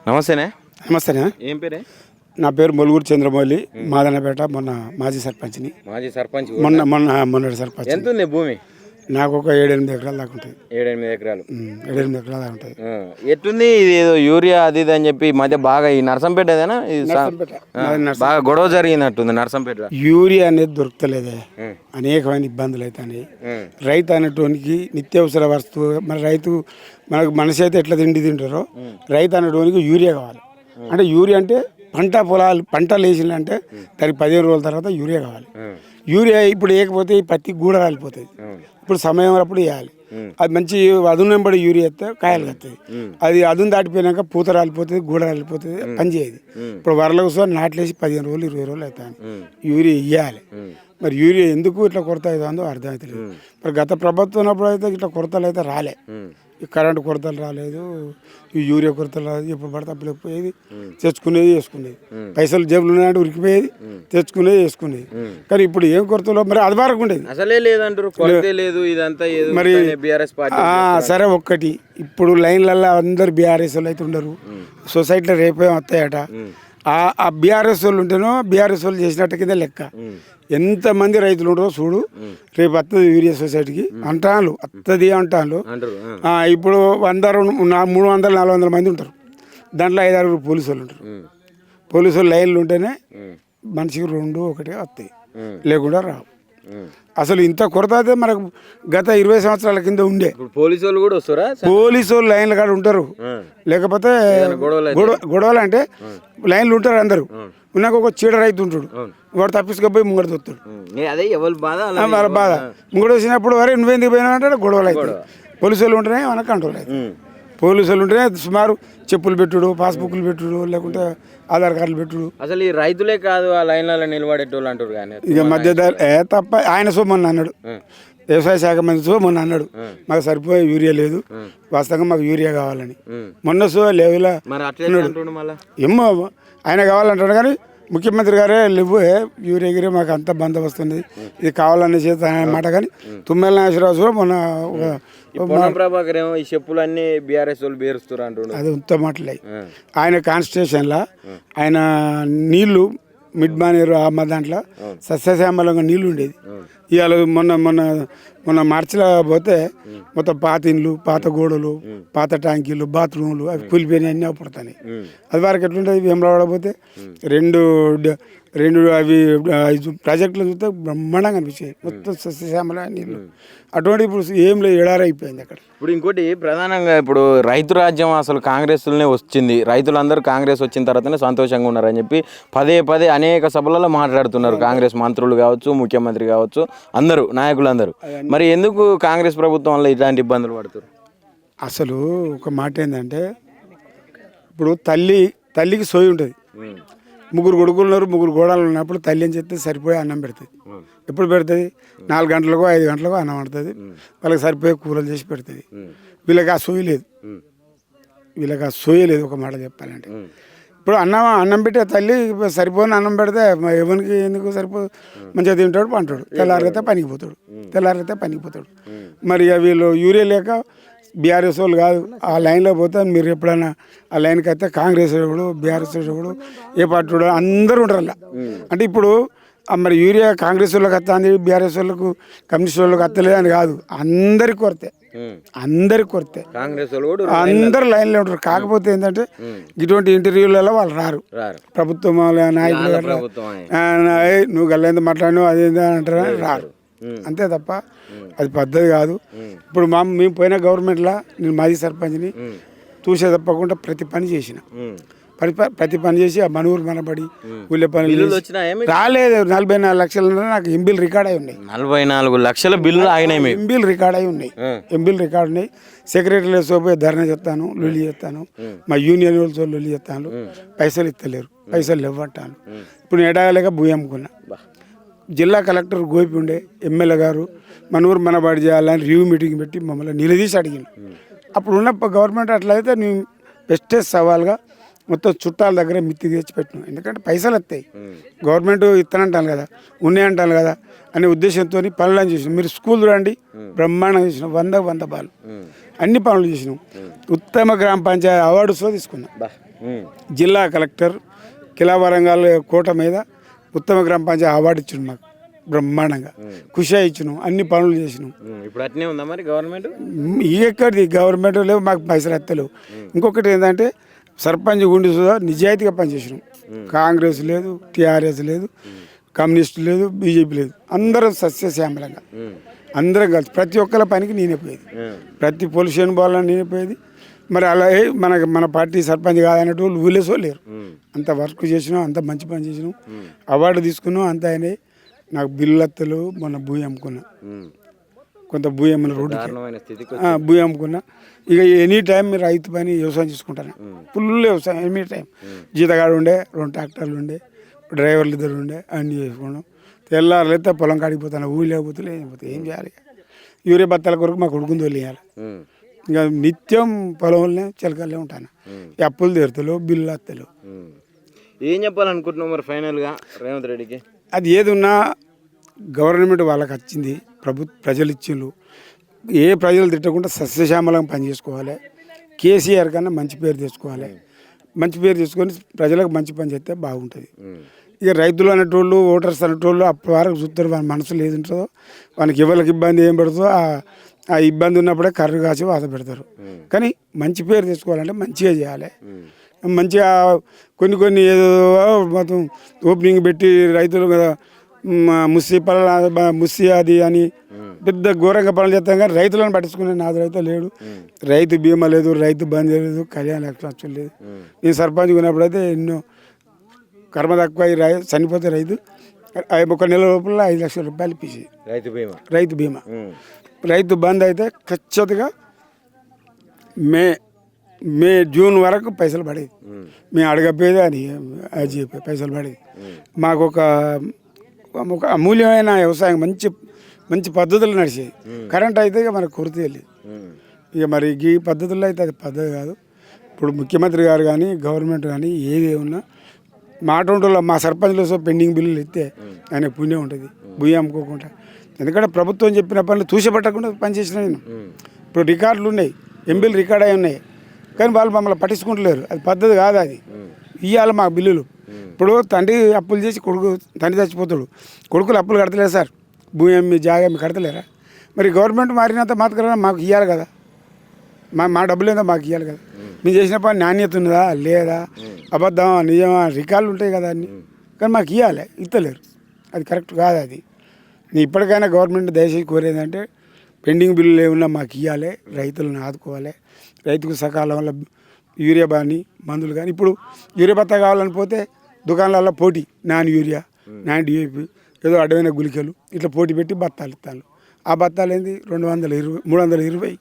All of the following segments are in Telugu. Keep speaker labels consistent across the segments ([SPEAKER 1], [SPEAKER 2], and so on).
[SPEAKER 1] నమస్తేనే.
[SPEAKER 2] నమస్తేనే.
[SPEAKER 1] ఏం పేరే?
[SPEAKER 2] నా పేరు మొలుగురు చంద్రమౌళి, మాదనపేట. మొన్న మాజీ సర్పంచ్ని.
[SPEAKER 1] మాజీ సర్పంచ్.
[SPEAKER 2] మొన్నటి సర్పంచ్.
[SPEAKER 1] ఎంత ఉంది భూమి?
[SPEAKER 2] నాకు ఒక 7-8 ఎకరాల దాకా ఉంటుంది.
[SPEAKER 1] 7-8 ఎకరాలు.
[SPEAKER 2] 7-8 ఎకరాల దాకా ఉంటుంది.
[SPEAKER 1] ఎట్లుంది ఇది? ఏదో యూరియా అది ఇది అని చెప్పి ఈ మధ్య బాగా ఈ నర్సంపేట ఏదైనా బాగా గొడవ జరిగినట్టుంది నర్సంపేట.
[SPEAKER 2] యూరియా అనేది దొరుకుతలేదే, అనేకమైన ఇబ్బందులు అవుతాయి. రైతు అనేటోనికి నిత్యావసర వస్తువు. మన రైతు మనకు మనిషి అయితే ఎట్లా తింటారో రైతు అనేటోనికి యూరియా కావాలి. అంటే యూరియా అంటే పంటలు వేసిందంటే దానికి 15 రోజుల తర్వాత యూరియా కావాలి. యూరియా ఇప్పుడు వేయకపోతే పత్తి గూడ రాలిపోతుంది. ఇప్పుడు సమయం అప్పుడు వేయాలి. అది మంచి అదునంబడి యూరియా వేస్తే కాయలు కత్తుంది. అది అదును దాటిపోయినాక పూత రాలిపోతుంది, గూడ రాలిపోతుంది, పని చేయదు. ఇప్పుడు వరల కోసం నాట్లేసి 15 రోజులు 20 రోజులు అవుతాయి. యూరియా ఇవ్వాలి. మరి యూరియా ఎందుకు ఇట్లా కొరత అవుతుందో అర్థమవుతలేదు. మరి గత ప్రభుత్వం ఉన్నప్పుడు అయితే ఇట్లా కొరతలు అయితే రాలే. ఈ కరెంటు కొరతలు రాలేదు, ఈ యూరియా కొరతలు రాలేదు. ఎప్పుడు పడితే అప్పుడు పోయేది, తెచ్చుకునేది వేసుకునేది. పైసలు జేబులు ఉన్నాయంటే ఉరికిపోయేది, తెచ్చుకునేది వేసుకునేది. కానీ ఇప్పుడు ఏం కొరతలో మరి అది వరకు ఉండేది.
[SPEAKER 1] అసలే లేదంటారు, లేదు ఇదంతా.
[SPEAKER 2] మరి సరే ఒక్కటి, ఇప్పుడు లైన్లలో అందరు బీఆర్ఎస్ వాళ్ళు అయితే ఉండరు. సొసైటీలో రేపే వస్తాయట. ఆ బీఆర్ఎస్ వాళ్ళు ఉంటేనో బీఆర్ఎస్ వాళ్ళు చేసినట్టు కింద లెక్క. ఎంతమంది రైతులు ఉండరో చూడు. రేపు వస్తుంది యూరియా సొసైటీకి అంటాను, వస్తుంది అంటాను. ఇప్పుడు 300-400 మంది ఉంటారు. దాంట్లో 5-6 పోలీసు వాళ్ళు ఉంటారు. పోలీసు వాళ్ళు లైన్లు ఉంటేనే మనిషికి 2-1 వస్తాయి, లేకుండా రావు. అసలు ఇంత కొరత అయితే మనకు గత 20 సంవత్సరాల కింద ఉండే.
[SPEAKER 1] పోలీసు వాళ్ళు కూడా వస్తారా?
[SPEAKER 2] పోలీసు వాళ్ళు లైన్లు కాడ ఉంటారు. లేకపోతే గొడవలు అంటే లైన్లు ఉంటారు అందరు. ఉన్నాక ఒక చీడ రైతు ఉంటాడు, వాడు తప్పించుకపోయి ముంగడు తొత్తాడు. వాళ్ళ బాధ ముంగడు వచ్చినప్పుడు వరే నువ్వెందుకు పోయినా అంటే గొడవలు అవుతాయి. పోలీసు వాళ్ళు ఉంటేనే మనకు కంట్రోల్ అవుతుంది. పోలీసు వాళ్ళు ఉంటేనే సుమారు చెప్పులు పెట్టుడు, పాస్బుక్లు పెట్టుడు, లేకుంటే ఆధార్ కార్డులు పెట్టుడు.
[SPEAKER 1] అసలు ఈ రైతులే కాదు ఆ లైన్లలో నిలబడేటోళ్ళు అంటారు. కానీ
[SPEAKER 2] ఇక మధ్యదారు తప్ప ఆయన మొన్న అన్నాడు, వ్యవసాయ శాఖ మంత్రి మొన్న అన్నాడు, మాకు సరిపోయే యూరియా లేదు, వాస్తవంగా మాకు యూరియా కావాలని. మొన్న లేవులా ఏమో ఆయన కావాలంటాడు. కానీ ముఖ్యమంత్రి గారే లేవు యూరియా గిరి మాకు అంత బందోబస్తుంది, ఇది కావాలనే చేత అన్నమాట. కానీ తుమ్మల నాగేశ్వరరావు మొన్న
[SPEAKER 1] ప్రభాకర్ ఏమో ఈ చెప్పులన్నీ బీఆర్ఎస్ వాళ్ళు బేరుస్తారు అంటున్నారు.
[SPEAKER 2] అది ఉత్త మాటలే. ఆయన కాన్స్టిట్యూషన్లో ఆయన నీళ్లు మిడ్ మానేరు ఆ దాంట్లో సస్యశ్యామలంగా నీళ్లు ఉండేది. ఇవాళ మొన్న మార్చిలో పోతే మొత్తం పాత ఇండ్లు, పాత గోడలు, పాత ట్యాంకీలు, బాత్రూములు అవి కూలిపోయినాయి, అన్నీ అవపడతాయి. అది వరకు ఎట్లుంటుంది వేమరాడ పోతే రెండు అవి ప్రాజెక్టులు చూస్తే బ్రహ్మాండంగా అనిపించాయి. మొత్తం సస్యశ్యామల నీళ్ళు. అటువంటి ఇప్పుడు ఏం లేదు, ఎడారైపోయింది అక్కడ.
[SPEAKER 1] ఇప్పుడు ఇంకోటి ప్రధానంగా ఇప్పుడు రైతు రాజ్యం అసలు కాంగ్రెస్లోనే వచ్చింది. రైతులందరూ కాంగ్రెస్ వచ్చిన తర్వాతనే సంతోషంగా ఉన్నారని చెప్పి పదే అనేక సభలలో మాట్లాడుతున్నారు. కాంగ్రెస్ మంత్రులు కావచ్చు, ముఖ్యమంత్రి కావచ్చు, అందరూ నాయకులందరూ. మరి ఎందుకు కాంగ్రెస్ ప్రభుత్వం వల్ల ఇలాంటి ఇబ్బందులు పడుతున్నారు?
[SPEAKER 2] అసలు ఒక మాట ఏంటంటే, ఇప్పుడు తల్లికి సోయి ఉంటుంది. 3 కొడుకులు ఉన్నారు, 3 గోడలు ఉన్నప్పుడు తల్లి అని చెప్తే సరిపోయే అన్నం పెడుతుంది. ఎప్పుడు పెడుతుంది? 4 గంటలకో 5 గంటలకో అన్నం పడుతుంది. వాళ్ళకి సరిపోయే కూరలు చేసి పెడుతుంది. వీళ్ళకి ఆ సోయి లేదు. ఒక మాట చెప్పాలంటే ఇప్పుడు అన్నం పెట్టే తల్లి సరిపోని అన్నం పెడితే ఎవరికి ఎందుకు సరిపో, మంచిగా తింటాడు, పంటాడు, తెల్లారితే పనికి పోతాడు. మరి వీళ్ళు యూరియా లేక బీఆర్ఎస్ వాళ్ళు కాదు ఆ లైన్లో పోతే మీరు ఎప్పుడైనా ఆ లైన్కి అయితే కాంగ్రెస్ వాడు, బీఆర్ఎస్ వాడు, ఏ పార్టీ వాడు అందరూ ఉంటారు అలా. అంటే ఇప్పుడు మరి యూరియా కాంగ్రెస్ వాళ్ళకి వస్తుంది, బీఆర్ఎస్ వాళ్ళకు, కమ్యూనిస్ట్ వాళ్ళకి వస్తలేదు అని కాదు, అందరికి కొరతే. అందరు లైన్లో ఉంటారు. కాకపోతే ఏంటంటే ఇటువంటి ఇంటర్వ్యూలలో వాళ్ళు రారు. ప్రభుత్వం నాయకులు నువ్వు గల్లేంత మాట్లాడినావు అదేందా అంటారా, రారు. అంతే తప్ప అది పద్ధతి కాదు. ఇప్పుడు మేము పోయిన గవర్నమెంట్లో నేను మాజీ సర్పంచ్ని చూసే తప్పకుండా ప్రతి పని చేసి ఆ మనూరు మనబడి ఊళ్ళో పని రాలేదు. 44 లక్షల నాకు ఎంబీలు రికార్డ్ అయి ఉన్నాయి.
[SPEAKER 1] 44 లక్షల బిల్లు ఆగినాయి.
[SPEAKER 2] ఎంబీలు రికార్డ్ ఉన్నాయి. సెక్రటరీలో సోపోయి ధర్నా చెప్తాను, లొల్లి చేస్తాను. మా యూనియన్ వాళ్ళతో లొల్లి చేస్తాను. పైసలు ఇస్తలేరు, పైసలు ఇవ్వటాను. ఇప్పుడు ఎడాగలేక భూమి అమ్ముకున్నా. జిల్లా కలెక్టర్ గోపి ఉండే, ఎమ్మెల్యే గారు మనూరు మనబడి చేయాలని రివ్యూ మీటింగ్ పెట్టి మమ్మల్ని నిలదీసి అడిగింది. అప్పుడు ఉన్న గవర్నమెంట్ అట్లయితే నేను బెస్టెస్ట్ సవాల్గా మొత్తం చుట్టాల దగ్గర మిత్తి తెచ్చి పెట్టినాం. ఎందుకంటే పైసలు వస్తాయి, గవర్నమెంట్ ఇస్తానంటాను కదా, ఉన్నాయంటాను కదా అనే ఉద్దేశంతో పనులను చేసినాం. మీరు స్కూల్ రండి, బ్రహ్మాండంగా చేసినాం. 100 బాలు అన్ని పనులు చేసినాం. ఉత్తమ గ్రామ పంచాయతీ అవార్డుతో తీసుకున్నాం. జిల్లా కలెక్టర్ కిలా వరంగల్ కోట మీద ఉత్తమ గ్రామ పంచాయతీ అవార్డు ఇచ్చిండు మాకు బ్రహ్మాండంగా ఖుషి ఇచ్చినాం, అన్ని పనులు చేసినాం.
[SPEAKER 1] ఇప్పుడు అట్నే ఉందా మరి గవర్నమెంట్?
[SPEAKER 2] ఎక్కడిది గవర్నమెంట్ లేవు, మాకు పైసలు ఎత్తలేవు. ఇంకొకటి ఏంటంటే సర్పంచ్ గుండి సుధా నిజాయితీగా పనిచేసినాం. కాంగ్రెస్ లేదు, టీఆర్ఎస్ లేదు, కమ్యూనిస్ట్ లేదు, బీజేపీ లేదు, అందరం సస్యశ్యామలంగా అందరం కలిసి ప్రతి ఒక్కరి పనికి నేనే పోయేది, ప్రతి పోలీస్ స్టేషన్ పోవాలని నేనే పోయేది. మరి అలాగే మన పార్టీ సర్పంచ్ కాదన్నట్టు వాళ్ళు ఊళ్ళేసో లేరు. అంత వర్క్ చేసినాం, అంత మంచి పని చేసినాం, అవార్డు తీసుకున్నాం, అంత అయినాయి. నాకు బిల్లుత్తలు మొన్న భూమి అమ్ముకున్నా, కొంత భూమి అమ్మిన రోడ్డుకి భూమి అమ్ముకున్నా. ఇక ఎనీ టైం మీరు రైతు పని వ్యవసాయం చేసుకుంటాను, ఫుల్ వ్యవసాయం ఎనీ టైం. జీతగాడు ఉండే, 2 ట్రాక్టర్లు ఉండే, డ్రైవర్లు 2 ఉండే, అన్నీ చేసుకున్నాం. తెల్లారులైతే పొలం కాడికి పోతాను, ఊళ్ళో లేకపోతే లేకపోతే ఏం చేయాలి? యూరియా బత్తాల కొరకు మా కొడుకుని తోలియాలి. ఇంకా నిత్యం పొలంలోనే చిలకల్లే ఉంటాను. ఈ అప్పులు తీరుతలు, బిల్లు అత్తలు.
[SPEAKER 1] ఏం చెప్పాలనుకుంటున్నావు మరి ఫైనల్గా రేవంత్ రెడ్డికి?
[SPEAKER 2] అది ఏది ఉన్నా గవర్నమెంట్ వాళ్ళకి వచ్చింది, ప్రజలు ఇచ్చిండ్రు. ఏ ప్రజలు తిట్టకుండా సస్యశ్యామలంగా పనిచేసుకోవాలి. కేసీఆర్ కన్నా మంచి పేరు తెచ్చుకోవాలి. మంచి పేరు తెచ్చుకొని ప్రజలకు మంచి పని చేస్తే బాగుంటుంది. ఇక రైతులు అనేటోళ్ళు, ఓటర్స్ అనేటోళ్ళు అప్పటి వరకు చూస్తారు, వాళ్ళ మనసులో ఏది ఉంటుందో, వాళ్ళకి ఎవరికి ఇబ్బంది ఏం పడుతుందో ఆ ఇబ్బంది ఉన్నప్పుడే కర్రు కాసి వాత పెడతారు. కానీ మంచి పేరు తెచ్చుకోవాలంటే మంచిగా చేయాలి. మంచిగా కొన్ని ఏదో మొత్తం ఓపెనింగ్ పెట్టి రైతుల మీద ముస్సి అది అని పెద్ద ఘోరంగా పనులు చేస్తాం. కానీ రైతులను పట్టించుకునే నాది రైతు లేడు, రైతు బీమా లేదు, రైతు బంద్ లేదు, కళ్యాణ లక్ష్యం లేదు. నేను సర్పంచ్ ఉన్నప్పుడైతే ఎన్నో కర్మ తక్కువ చనిపోతే రైతు 1 నెల లోపల 5 లక్షల రూపాయలు ఇప్పించి రైతు బీమా. రైతు బంద్ అయితే ఖచ్చితంగా మే జూన్ వరకు పైసలు పడేది. మేము అడగపోయేది అని అది చెప్పే పైసలు పడేది. మాకు ఒక అమూల్యమైన వ్యవసాయం మంచి పద్ధతులు నడిచేది. కరెంట్ అయితే ఇక మనకు కొరత వెళ్ళేది. ఇక మరి ఈ పద్ధతుల్లో అయితే అది పద్ధతి కాదు. ఇప్పుడు ముఖ్యమంత్రి గారు కానీ గవర్నమెంట్ కానీ ఏది ఉన్నా మాట ఉంటుందో మా సర్పంచ్లో పెండింగ్ బిల్లులు ఇస్తే ఆయన పుణ్యం ఉంటుంది, భూమి అమ్ముకోకుండా. ఎందుకంటే ప్రభుత్వం చెప్పిన పనులు తూసిపట్టకుండా పనిచేసిన నేను. ఇప్పుడు రికార్డులు ఉన్నాయి, ఎంబీలు రికార్డ్ అయి ఉన్నాయి, కానీ వాళ్ళు మమ్మల్ని పట్టించుకుంటలేరు. అది పద్ధతి కాదు. అది ఇవ్వాలి మా బిల్లులు. ఇప్పుడు తండ్రి అప్పులు చేసి తండ్రి చచ్చిపోతాడు, కొడుకులు అప్పులు కడతలేరు సార్, భూమి అమ్మి జాగా అమ్మి కడతలేరా? మరి గవర్నమెంట్ మారినంత మాత్రం మాకు ఇవ్వాలి కదా, మా డబ్బులు ఏందో మాకు ఇవ్వాలి కదా. మేము చేసిన పని నాణ్యత ఉన్నదా లేదా, అబద్ధమా నిజమా, రికార్డులు ఉంటాయి కదా అన్నీ. కానీ మాకు ఇవ్వాలి, ఇస్తలేరు. అది కరెక్ట్ కాదు. అది ఇప్పటికైనా గవర్నమెంట్ దయచేసి కోరేదంటే పెండింగ్ బిల్లులు ఏమన్నా మాకు ఇవ్వాలి, రైతులను ఆదుకోవాలి. రైతుకు సకాలంలో యూరియా బాని మందులు కానీ, ఇప్పుడు యూరియా బత్తా కావాలని పోతే దుకాణాలలో పోటీ, నాన్ యూరియా, నాన్ డిఏపి, ఏదో అడ్డమైన గుళికలు ఇట్లా పోటీ పెట్టి బత్తాలు ఇస్తాను. ఆ బత్తాలు ఏంది 220, 320.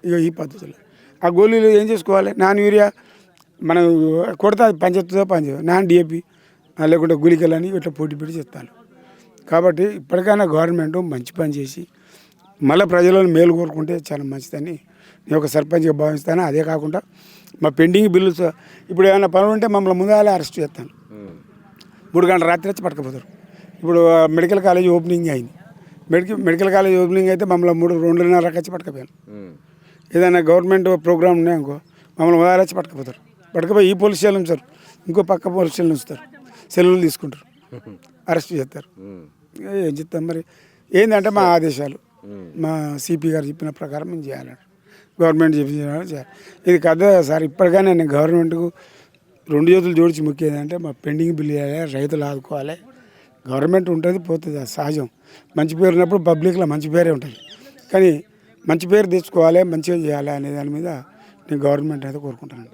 [SPEAKER 2] ఇక ఈ పద్ధతులు ఆ గోళీలు ఏం చేసుకోవాలి? నాన్ యూరియా మనం కొడితే అది పనిచేస్తుందో పనిచేయదు, నాన్ డిఏపి లేకుంటే గుళికలని ఇట్లా పోటీ పెట్టి చేస్తాను. కాబట్టి ఇప్పటికైనా గవర్నమెంట్ మంచి పని చేసి మళ్ళీ ప్రజలను మేలు కోరుకుంటే చాలా మంచిదని నేను ఒక సర్పంచ్గా భావిస్తాను. అదే కాకుండా మా పెండింగ్ బిల్లు ఇప్పుడు ఏమైనా పనులు ఉంటే మమ్మల్ని ముందుగానే అరెస్ట్ చేస్తాను. 3 గంటల రాత్రి వచ్చి పట్టుకుపోతారు. ఇప్పుడు మెడికల్ కాలేజ్ ఓపెనింగ్ అయింది, మెడికల్ కాలేజ్ ఓపెనింగ్ అయితే మమ్మల్ని 2:30 వచ్చి పట్టుకుపోయాను. ఏదైనా గవర్నమెంట్ ప్రోగ్రామ్ ఉన్నాయనుకో మమ్మల్ని ముందుగానే వచ్చి పట్టుకుపోతారు. పట్టుకుపోయి ఈ పోలీస్ స్టేషన్ ఉంచారు, ఇంకో పక్క పోలీస్ స్టేషన్ ఉంచుతారు, సెలవులు తీసుకుంటారు, అరెస్ట్ చేస్తారు. ఏం చెప్తాం మరి? ఏంటంటే మా ఆదేశాలు, మా సిపి గారు చెప్పిన ప్రకారం మేము చేయాలంట, గవర్నమెంట్ చెప్పిన చేయాలి. ఇది కదా సార్. ఇప్పటికైనా నేను గవర్నమెంట్కు 2 చేతులు జోడించి ముఖ్యమంటే మా పెండింగ్ బిల్లు చేయాలి, రైతులు ఆదుకోవాలి. గవర్నమెంట్ ఉంటుంది పోతుంది, అది సహజం. మంచి పేరు ఉన్నప్పుడు పబ్లిక్లో మంచి పేరే ఉంటుంది. కానీ మంచి పేరు తెచ్చుకోవాలి, మంచిగా చేయాలి అనే దాని మీద నేను గవర్నమెంట్ అయితే కోరుకుంటాను.